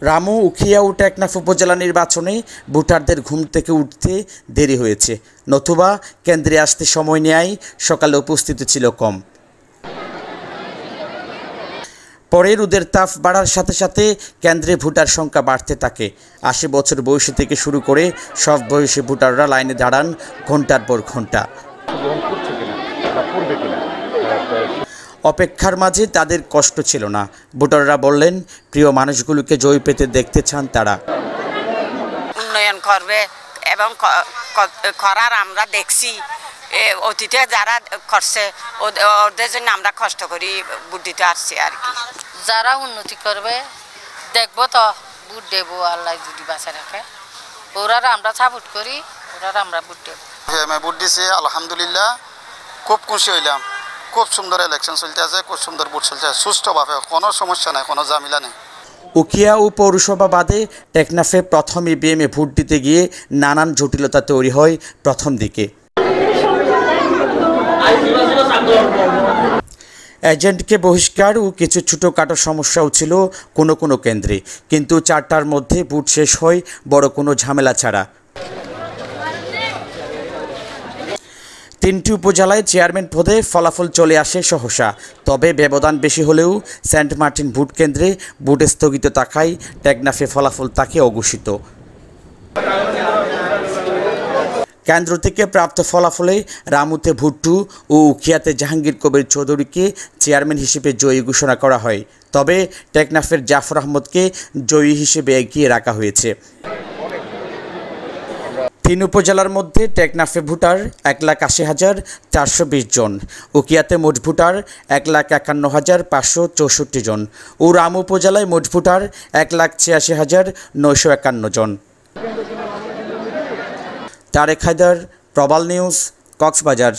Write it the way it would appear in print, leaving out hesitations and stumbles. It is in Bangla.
রামু, উখিয়া ও টেকনাফ উপজেলা নির্বাচনে ভোটারদের ঘুম থেকে উঠতে দেরি হয়েছে, নতুবা কেন্দ্রে আসতে সময় নেয় সকালে উপস্থিতি ছিল কম। পরে রোদের তাপ বাড়ার সাথে সাথে কেন্দ্রে ভোটার সংখ্যা বাড়তে থাকে। ৮০ বছর বয়সী থেকে শুরু করে সব বয়সী ভোটাররা লাইনে দাঁড়ান ঘন্টার পর ঘন্টা। অপেক্ষার মাঝে তাদের কষ্ট ছিল না। ভোটাররা বললেন, প্রিয় মানুষগুলোকে জয় পেতে দেখতে চান তারা। উন্নয়ন করবে এবং করার আমরা দেখছি, অতীতে যারা করছে ওদের জন্য আমরা কষ্ট করি ভোট দিতে আসছি আর কি। যারা উন্নতি করবে দেখবো তো ভোট দেবো, আল্লাহ যদি বাঁচা রাখে। ওরা আমরা সাপোর্ট করি, ওরা আমরা ভোট দেবো। আমি ভোট দিছি, আলহামদুলিল্লাহ খুব খুশি হইলাম। খুব সুন্দর ইলেকশন চলতে আছে, খুব সুন্দর ভোট চলছে, সুষ্ঠুভাবে, কোনো সমস্যা নাই, কোনো ঝামেলা নেই। উখিয়া ও পৌরসভা বাদে টেকনাফে প্রথম ইভিএমে ভোট দিতে গিয়ে নানান জটিলতা তৈরি হয় প্রথম দিকে। এজেন্টকে বহিষ্কার ও কিছু ছোটোখাটো সমস্যাও ছিল কোনো কেন্দ্রে, কিন্তু ৪টার মধ্যে ভোট শেষ হয় বড় কোনো ঝামেলা ছাড়া। ৩টি উপজেলায় চেয়ারম্যান পদে ফলাফল চলে আসে সহসা, তবে ব্যবধান বেশি হলেও সেন্ট মার্টিন ভোট কেন্দ্রে ভোট স্থগিত থাকায় টেকনাফে ফলাফল থাকে অঘোষিত। কেন্দ্র থেকে প্রাপ্ত ফলাফলে রামুতে ভুট্টু ও উখিয়াতে জাহাঙ্গীর কবির চৌধুরীকে চেয়ারম্যান হিসেবে জয়ী ঘোষণা করা হয়, তবে টেকনাফের জাফর আহমদকে জয়ী হিসেবে এগিয়ে রাখা হয়েছে। ৩ উপজেলার মধ্যে টেকনাফে ভোটার ১,৮০,৪২০ জন, উখিয়াতে মোট ভোটার ১,৫১,৫৬৪ জন ও রামু উপজেলায় মোট ভোটার ১,৮৬,৯৫১ জন। তারেক হায়দার, প্রবাল নিউজ, কক্সবাজার।